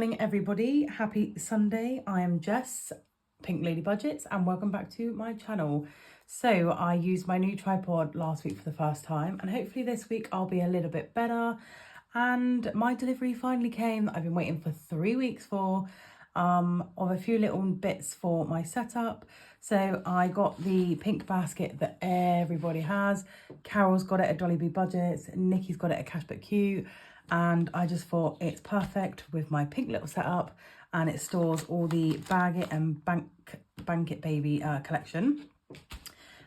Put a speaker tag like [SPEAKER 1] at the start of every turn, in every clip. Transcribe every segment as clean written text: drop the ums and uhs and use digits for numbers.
[SPEAKER 1] morning, everybody. Happy Sunday. I am Jess, Pink Lady Budgets, and welcome back to my channel. So I used my new tripod last week for the first time, and hopefully this week I'll be a little bit better. And my delivery finally came that I've been waiting for 3 weeks for, of a few little bits for my setup. So I got the pink basket that everybody has. Carol's got it at Dolly B Budgets, Nicki's got it at Cash But Cute. And I just thought it's perfect with my pink little setup, and it stores all the Bag It and Bank It Baby collection.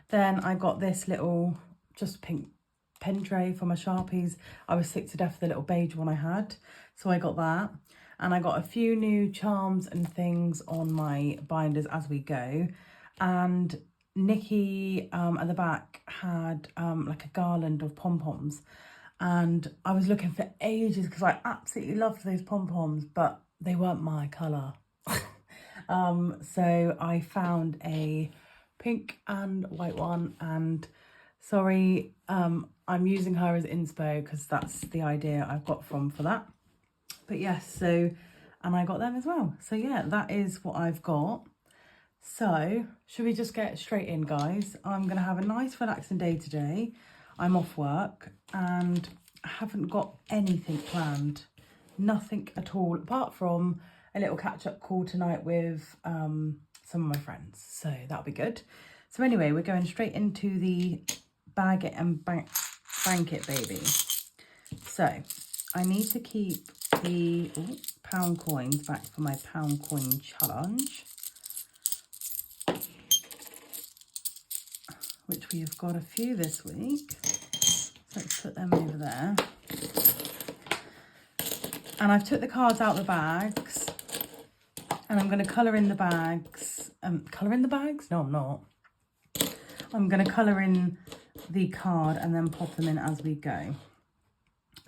[SPEAKER 1] Then I got this little just pink pen tray for my Sharpies. I was sick to death of the little beige one I had, so I got that. And I got a few new charms and things on my binders as we go. And Nicki at the back had like a garland of pom-poms. And I was looking for ages because I absolutely loved those pom-poms, but they weren't my colour. So I found a pink and white one, and sorry, I'm using her as inspo because that's the idea I've got for that. But yes, so, and I got them as well. So yeah, that is what I've got. So should we just get straight in, guys? I'm going to have a nice relaxing day today. I'm off work and I haven't got anything planned. Nothing at all, apart from a little catch-up call tonight with some of my friends. So that'll be good. So anyway, we're going straight into the Bag It and Bank It Baby. So I need to keep the pound coins back for my pound coin challenge, which we have got a few this week. So let's put them over there. And I've took the cards out of the bags, and I'm going to colour in the bags. Colour in the bags? No, I'm not. I'm going to colour in the card and then pop them in as we go.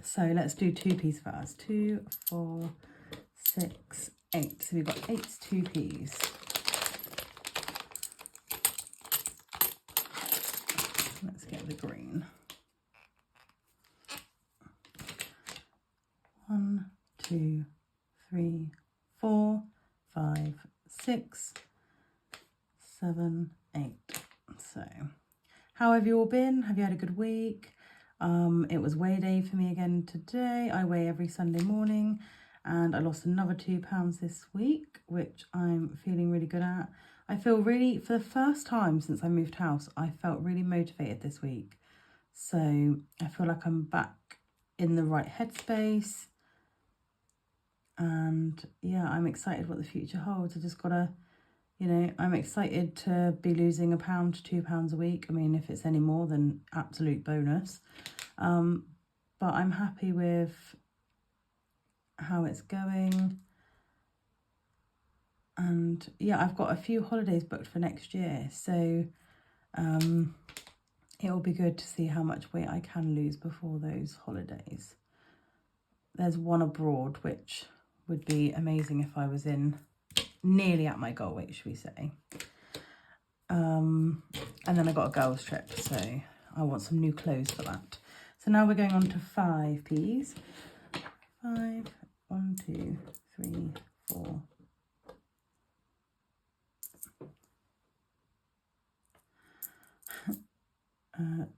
[SPEAKER 1] So let's do 2Ps first. 2, 4, 6, 8. So we've got 8 2Ps. Let's get the green. 1, 2, 3, 4, 5, 6, 7, 8. So, how have you all been? Have you had a good week? It was weigh day for me again today. I weigh every Sunday morning, and I lost another 2 pounds this week, which I'm feeling really good at. I feel really, for the first time since I moved house, I felt really motivated this week. So I feel like I'm back in the right headspace. And yeah, I'm excited what the future holds. I just gotta, you know, I'm excited to be losing £1 to £2 a week. I mean, if it's any more, then absolute bonus. But I'm happy with how it's going. And yeah, I've got a few holidays booked for next year. So it'll be good to see how much weight I can lose before those holidays. There's one abroad, which would be amazing if I was in nearly at my goal weight, should we say. And then I got a girls trip, so I want some new clothes for that. So now we're going on to 5Ps. 5, 1, 2, 3, 4.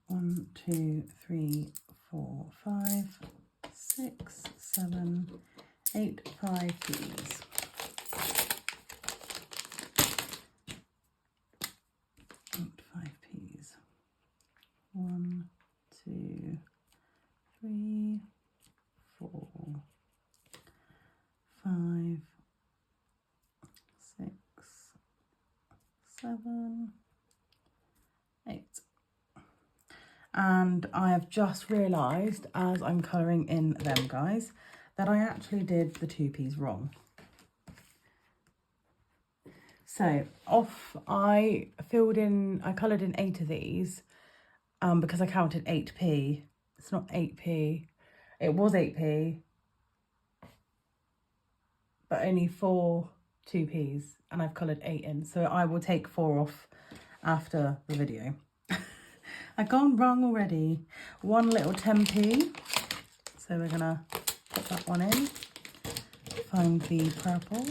[SPEAKER 1] 1, 2, 3, 4, 5, 6, 7, 8, 5Ps. 5Ps. 1, 2, 3, 4, 5, 6, 7, 8. And I have just realised, as I'm colouring in them, guys, that I actually did the 2Ps wrong. So I coloured in 8 of these because I counted 8p. It's not 8p. It was 8p, but only 4 2Ps, and I've coloured 8 in. So I will take 4 off after the video. I've gone wrong already. One little 10p. So we're gonna put that one in. find the purple.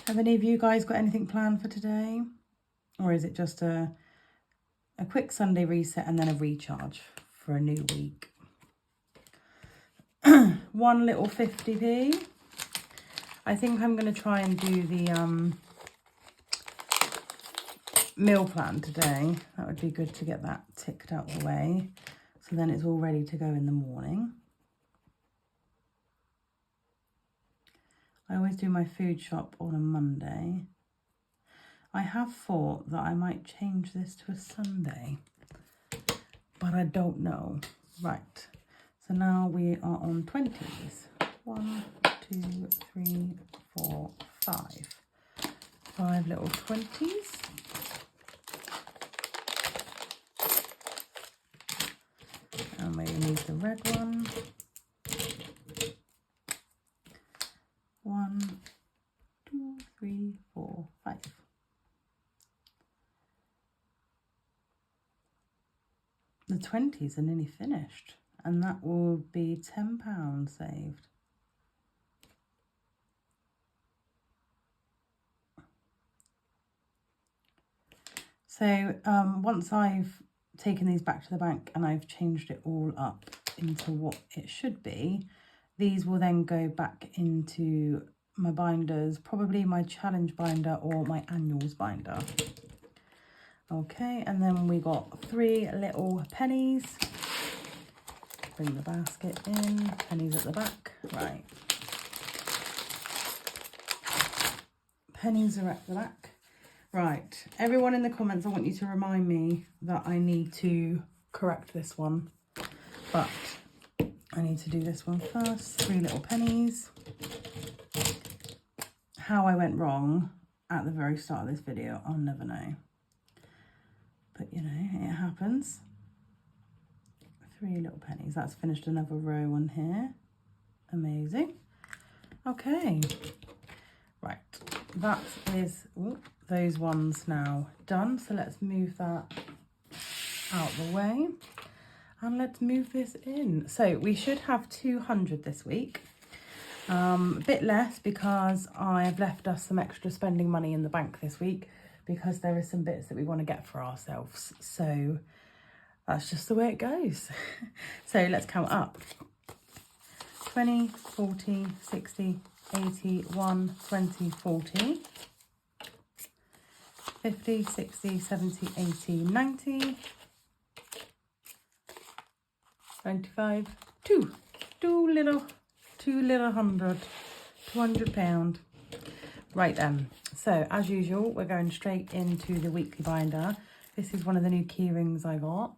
[SPEAKER 1] Have any of you guys got anything planned for today? Or is it just a quick Sunday reset and then a recharge for a new week? One little 50p. I think I'm going to try and do the meal plan today. That would be good to get that ticked out of the way. So then it's all ready to go in the morning. I always do my food shop on a Monday. I have thought that I might change this to a Sunday, but I don't know. Right, so now we are on 20s. 1, 2, 3, 4, 5. 5 little 20s. And maybe need the red one. 1, 2, 3, 4, 5. The 20s are nearly finished, and that will be £10 saved. So once I've taken these back to the bank and I've changed it all up into what it should be, these will then go back into my binders, probably my challenge binder or my annuals binder. Okay, and then we got 3 little pennies. Bring the basket in, pennies at the back. Right. Pennies are at the back. Right, everyone in the comments, I want you to remind me that I need to correct this one. But I need to do this one first. 3 little pennies. How I went wrong at the very start of this video, I'll never know. But you know, it happens. 3 little pennies. That's finished another row on here. Amazing. Okay. Right. That is those ones now done. So let's move that out the way. And let's move this in. So we should have 200 this week. A bit less because I've left us some extra spending money in the bank this week because there are some bits that we want to get for ourselves. So that's just the way it goes. So let's count up. 20, 40, 60, 80, 1, 20, 40, 50, 60, 70, 80, 90, 25, 2 little hundred, £200. Right then, so as usual, we're going straight into the weekly binder. This is one of the new key rings I got.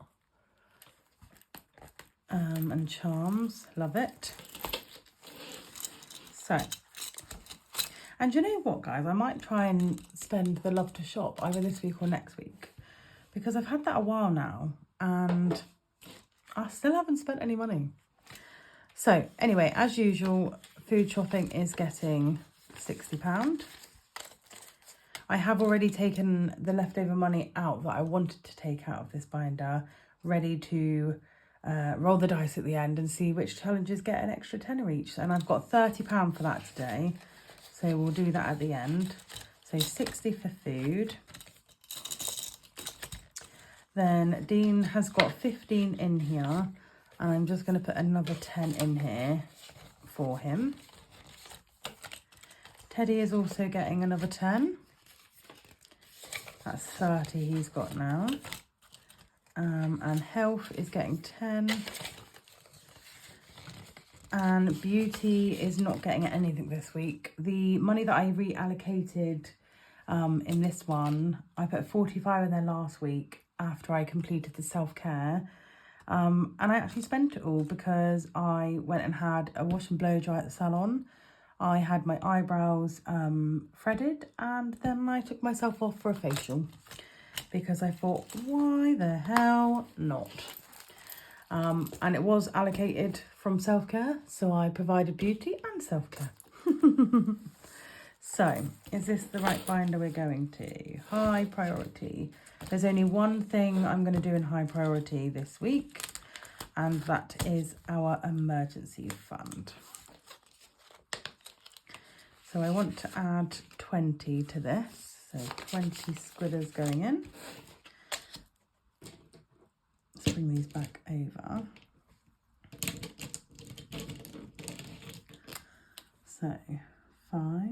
[SPEAKER 1] And charms, love it. So, and you know what, guys, I might try and spend the love to shop either this week or next week, because I've had that a while now and I still haven't spent any money. So anyway, as usual, food shopping is getting £60. I have already taken the leftover money out that I wanted to take out of this binder, ready to roll the dice at the end and see which challenges get an extra tenner each. And I've got £30 for that today. So we'll do that at the end. So 60 for food. Then Dean has got 15 in here. And I'm just going to put another 10 in here for him. Teddy is also getting another 10. That's 30 he's got now. And health is getting 10. And beauty is not getting anything this week. The money that I reallocated in this one, I put 45 in there last week after I completed the self-care. And I actually spent it all because I went and had a wash and blow dry at the salon. I had my eyebrows threaded, and then I took myself off for a facial because I thought, why the hell not? And it was allocated from self-care, so I provided beauty and self-care. So, is this the right binder we're going to? High priority. There's only one thing I'm going to do in high priority this week, and that is our emergency fund. So I want to add 20 to this, so 20 squidders going in. Let's bring these back over. So 5,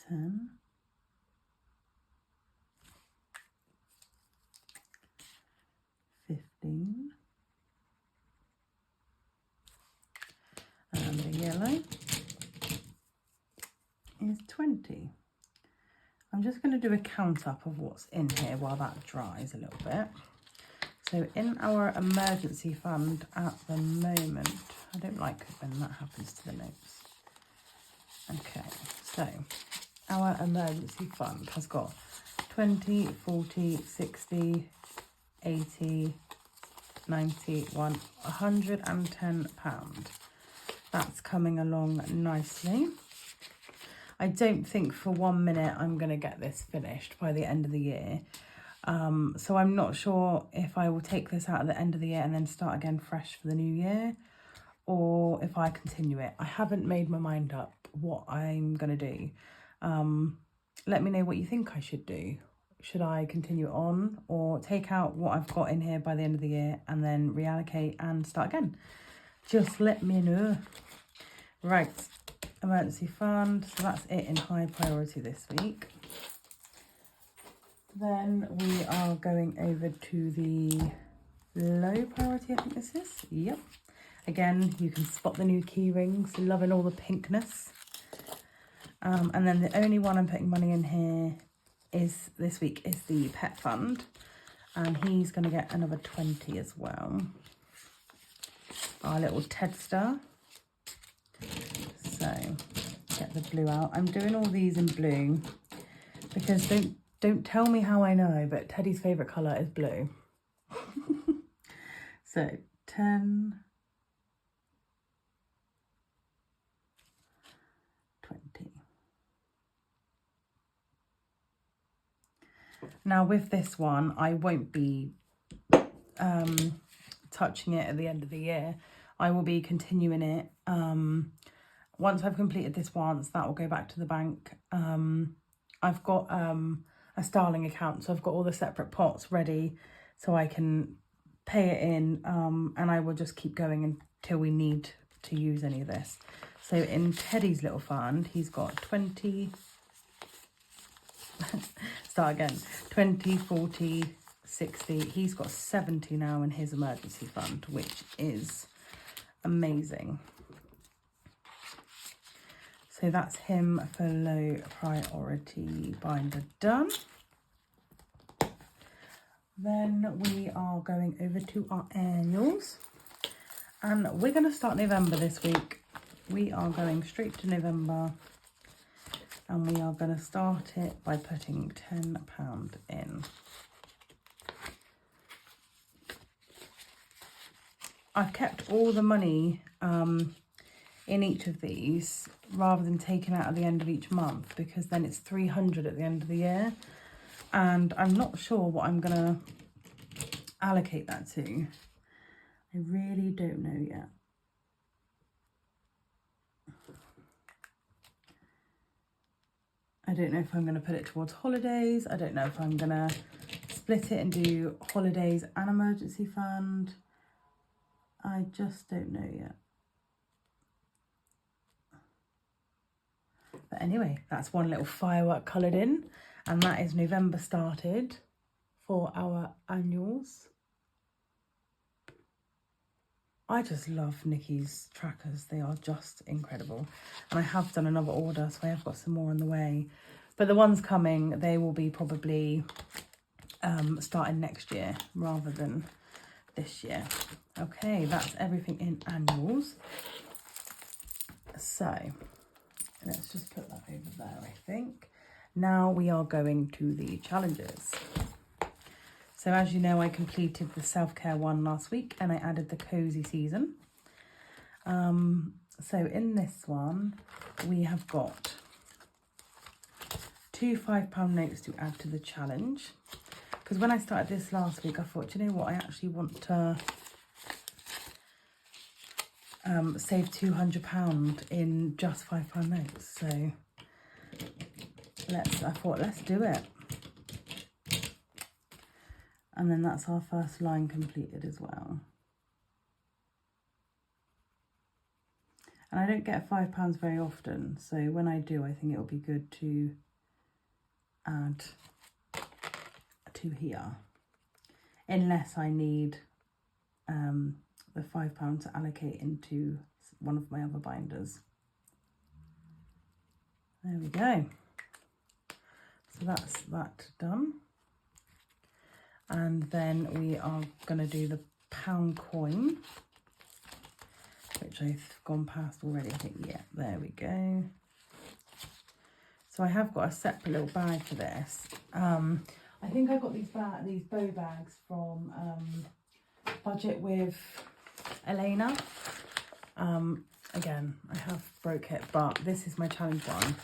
[SPEAKER 1] 10, 15, and the yellow is 20. I'm just going to do a count up of what's in here while that dries a little bit. So in our emergency fund at the moment, I don't like when that happens to the notes. Okay, so our emergency fund has got 20, 40, 60, 80, 90, £110. That's coming along nicely. I don't think for 1 minute I'm going to get this finished by the end of the year. So I'm not sure if I will take this out at the end of the year and then start again fresh for the new year, or if I continue it. I haven't made my mind up what I'm going to do. Let me know what you think I should do. Should I continue on or take out what I've got in here by the end of the year and then reallocate and start again? Just let me know. Right, emergency fund, so that's it in high priority this week. Then we are going over to the low priority, I think this is. Yep. Again, you can spot the new key rings, loving all the pinkness. And then the only one I'm putting money in here is this week is the pet fund, and he's going to get another 20 as well. Our little Tedster. So get the blue out. I'm doing all these in blue because don't tell me how I know, but Teddy's favourite colour is blue. So 10, 20. Now with this one, I won't be touching it at the end of the year. I will be continuing it. Once I've completed this once, that will go back to the bank. I've got a Starling account, so I've got all the separate pots ready so I can pay it in, and I will just keep going until we need to use any of this. So in Teddy's little fund, he's got 20, start again, 20, 40, 60. He's got 70 now in his emergency fund, which is amazing. So that's him for low priority binder done. Then we are going over to our annuals. And we're going to start November this week. We are going straight to November. And we are going to start it by putting £10 in. I've kept all the money in each of these rather than taking out at the end of each month, because then it's 300 at the end of the year, and I'm not sure what I'm gonna allocate that to. I really don't know yet. I don't know if I'm gonna put it towards holidays. I don't know if I'm gonna split it and do holidays and emergency fund. I just don't know yet. But anyway, that's one little firework coloured in, and that is November started for our annuals. I just love Nicki's trackers. They are just incredible. And I have done another order, so I have got some more on the way. But the ones coming, they will be probably starting next year rather than this year. Okay, that's everything in annuals. So let's just put that over there, I think. Now we are going to the challenges. So as you know, I completed the self-care one last week and I added the cozy season. So in this one, we have got 2 £5 notes to add to the challenge. Because when I started this last week, I thought, you know what, I actually want to save £200 in just £5 notes. So I thought, let's do it. And then that's our first line completed as well. And I don't get £5 very often, so when I do, I think it'll be good to add to here, unless I need the £5 to allocate into one of my other binders. There we go. So that's that done. And then we are going to do the pound coin, which I've gone past already, I think. Yeah, there we go. So I have got a separate little bag for this. I think I got these bow bags from Budget with Elena. Again, I have broke it, but this is my challenge one.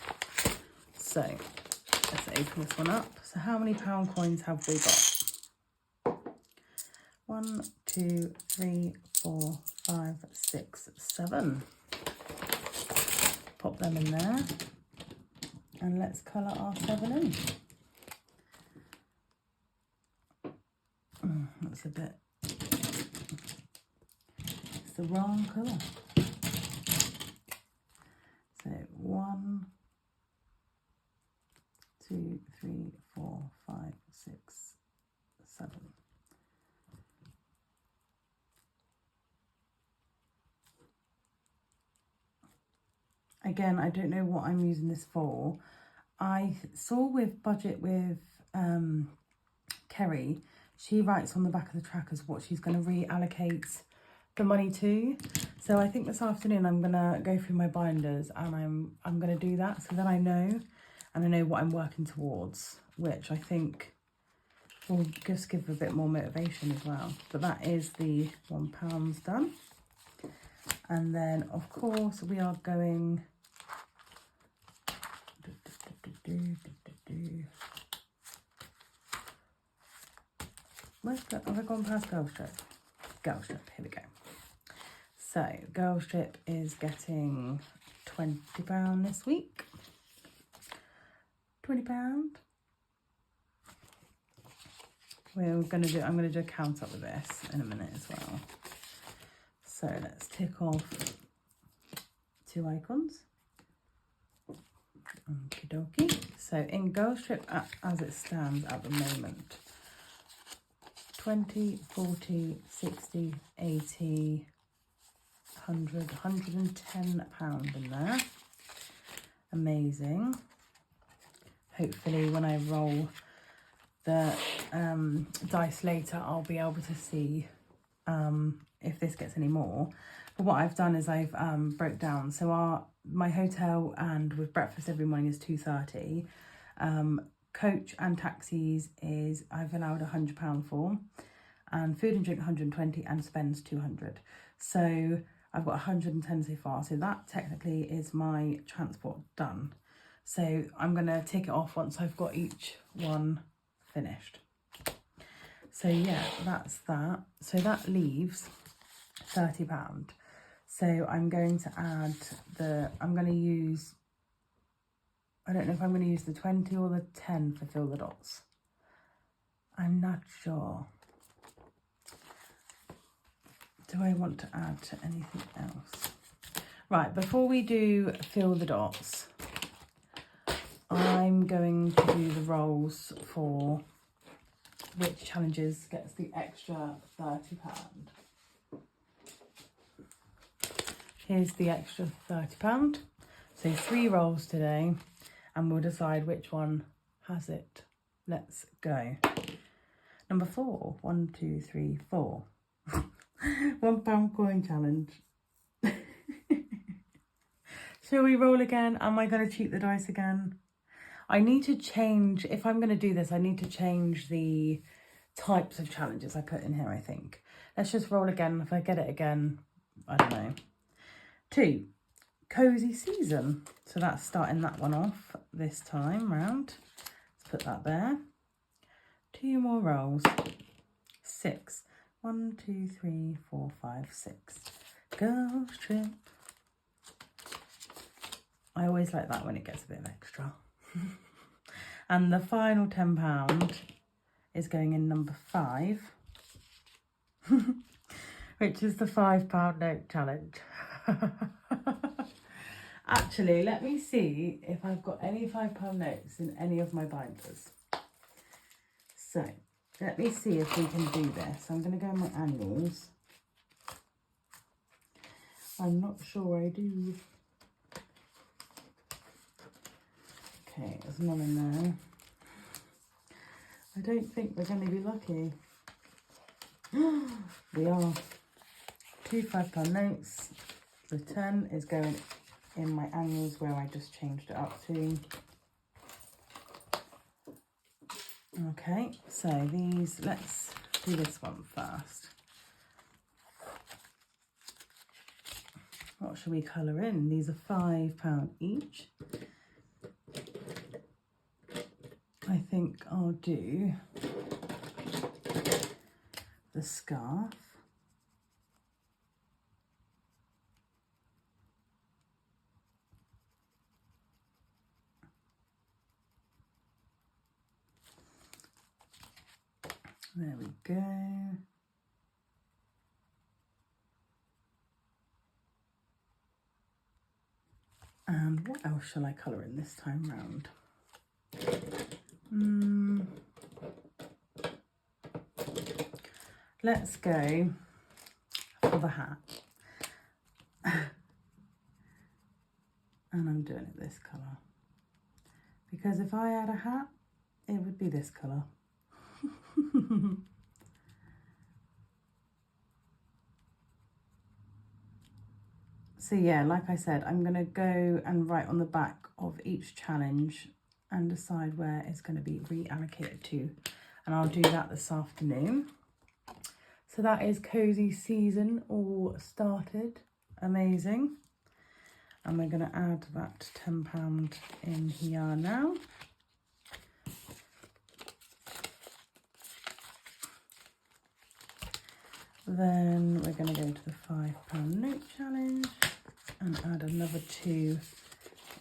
[SPEAKER 1] So let's open this one up. So how many pound coins have we got? 1, 2, 3, 4, 5, 6, 7. Pop them in there. And let's colour our 7 in. That's a bit, it's the wrong colour. So 1, 2, 3, 4, 5, 6, 7. Again, I don't know what I'm using this for. I saw with Budget with Kerry, she writes on the back of the trackers what she's going to reallocate the money to. So I think this afternoon I'm going to go through my binders and I'm going to do that. So then I know, and I know what I'm working towards, which I think will just give a bit more motivation as well. But that is the £1 done. And then, of course, we are going... Have I gone past Girl Strip? Girl Strip, here we go. So, Girl Strip is getting £20 this week. £20. I'm going to do a count up with this in a minute as well. So let's tick off 2 icons. Okie dokie. So in Girl Strip as it stands at the moment, 20, 40, 60, 80, 100, £110 in there. Amazing. Hopefully when I roll the dice later, I'll be able to see if this gets any more. But what I've done is I've broke down. So my hotel and with breakfast every morning is £2.30. Coach and taxis is I've allowed £100 for, and food and drink 120, and spends 200. So I've got 110 so far. So that technically is my transport done. So I'm gonna tick it off once I've got each one finished. So yeah, that's that. So that leaves £30. So I'm going to add I'm going to use, I don't know if I'm going to use the 20 or the 10 for fill the dots. I'm not sure. Do I want to add to anything else? Right, before we do fill the dots, I'm going to do the rolls for which challenges gets the extra £30. Here's the extra £30. So 3 rolls today, and we'll decide which one has it. Let's go. Number 4. 1, 2, 3, 4. £1 coin challenge. Shall we roll again? Am I going to cheat the dice again? I need to change, if I'm going to do this, I need to change the types of challenges I put in here, I think. Let's just roll again. If I get it again, I don't know. 2, Cozy Season. So that's starting that one off this time round. Let's put that there. 2 more rows. 6. 1, 2, 3, 4, 5, 6. Girls Trip. I always like that when it gets a bit of extra. And the final £10 is going in number 5, which is the £5 note challenge. Actually, let me see if I've got any £5 notes in any of my binders. So, let me see if we can do this. I'm going to go in my annuals. I'm not sure I do. Okay, there's none in there. I don't think we're going to be lucky. We are. 2 £5 notes. The 10 is going in my annuals where I just changed it up to. Okay, so these, let's do this one first. What should we colour in? These are £5 each. I think I'll do the scarf. There we go. And what else shall I colour in this time round? Let's go for the hat. And I'm doing it this colour. Because if I had a hat, it would be this colour. So yeah, like I said, I'm going to go and write on the back of each challenge and decide where it's going to be reallocated to. And I'll do that this afternoon. So that is Cozy Season all started. Amazing. And we're going to add that £10 in here now. Then we're going to go to the £5 note challenge and add another 2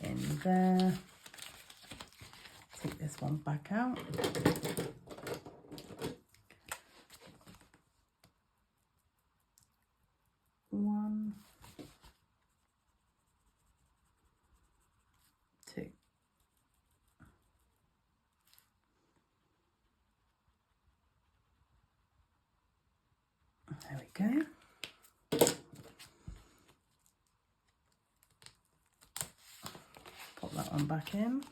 [SPEAKER 1] in there. Take this one back out. One, 2. There we go. Pop that one back in.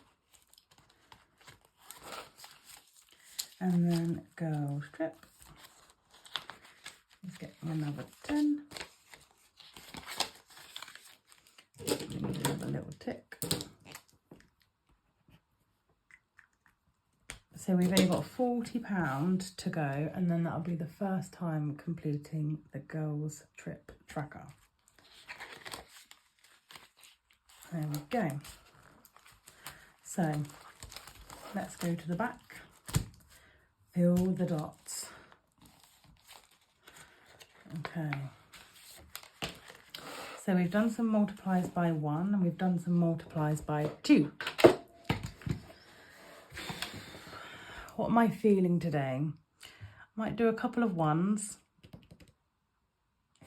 [SPEAKER 1] And then girl strip. Let's get another 10. We need another little tick. So we've only got £40 to go, and then that'll be the first time completing the girls trip tracker. There we go. So let's go to the back. Fill the dots. Okay. So we've done some multiplies by 1 and we've done some multiplies by 2. What am I feeling today? Might do a couple of 1s.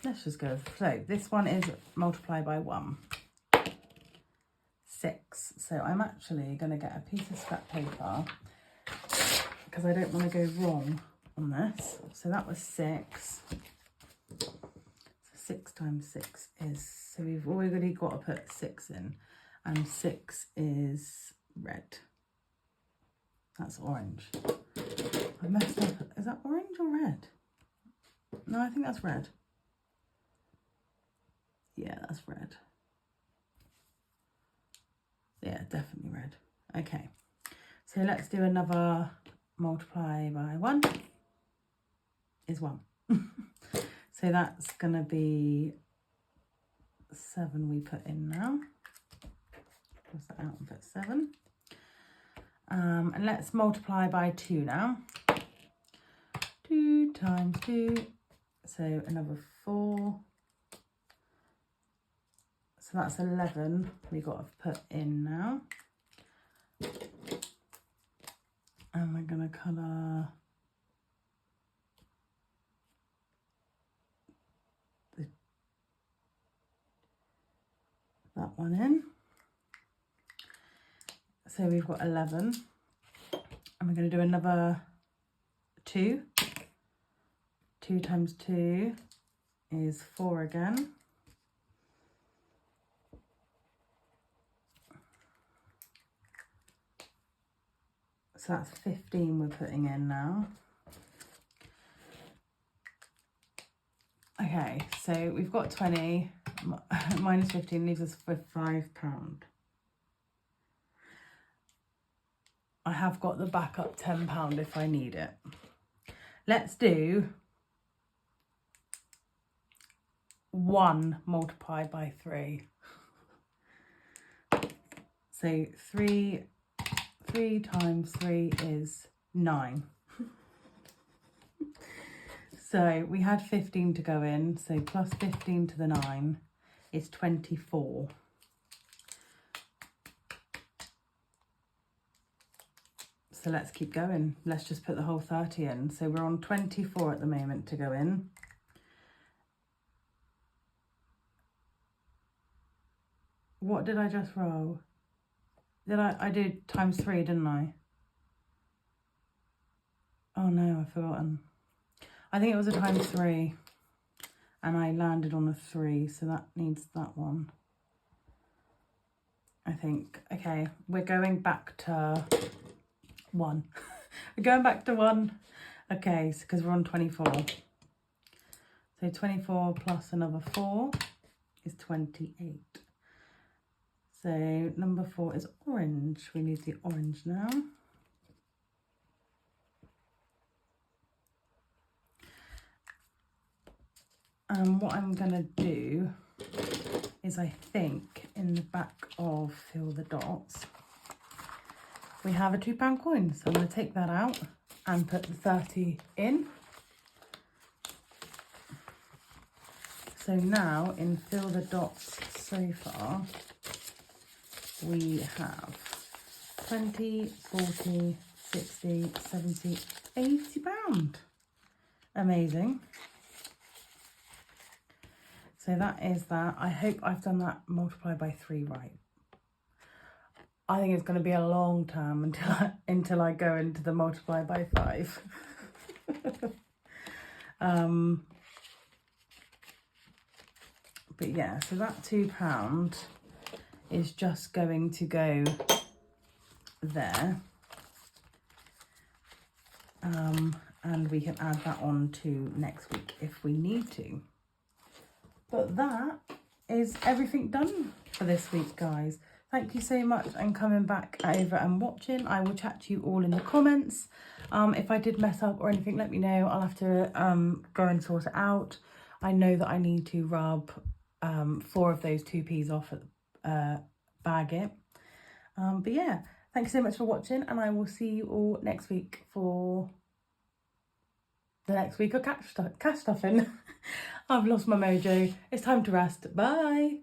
[SPEAKER 1] Let's just go. So this one is multiply by 1. 6. So I'm actually going to get a piece of scrap paper because I don't want to go wrong on this. So that was 6. So 6 times 6 is, so we've already got to put 6 in, and 6 is red. That's orange. I messed up. Is that orange or red? No, I think that's red. Yeah, that's red. Yeah, definitely red. Okay, so let's do another multiply by 1 is 1. So that's going to be 7 we put in now. Cross that out and put 7. And let's multiply by 2 now. 2 times 2, so another 4. So that's 11 we've got to put in now. And we're going to colour that one in. So we've got 11. And we're going to do another 2. 2 times 2 is 4 again. So that's 15 we're putting in now. Okay, so we've got 20 minus 15 leaves us with £5. I have got the backup £10 if I need it. Let's do 1 multiplied by 3. So 3 times 3 is 9. So we had 15 to go in, so plus 15 to the 9 is 24. So let's keep going. Let's just put the whole 30 in. So we're on 24 at the moment to go in. What did I just roll? I did times 3, didn't I? Oh no, I've forgotten. I think it was a times 3 and I landed on a 3, so that needs that one, I think. Okay, we're going back to 1. We're going back to 1. Okay, because we're on 24. So 24 plus another 4 is 28. So number 4 is orange. We need the orange now. What I'm going to do is, I think, in the back of fill the dots, we have a £2 coin. So I'm going to take that out and put the 30 in. So now in fill the dots so far, we have 20, 40, 60, 70, £80. Amazing. So that is that. I hope I've done that multiplied by 3 right. I think it's going to be a long time until I go into the multiply by 5. But yeah, so that £2 is just going to go there. And we can add that on to next week if we need to. But that is everything done for this week, guys. Thank you so much and coming back over and watching. I will chat to you all in the comments. If I did mess up or anything, let me know. I'll have to go and sort it out. I know that I need to rub 4 of those 2Ps off at bag it. But yeah, thank you so much for watching, and I will see you all next week for the next week of cash stuffing. I've lost my mojo. It's time to rest. Bye.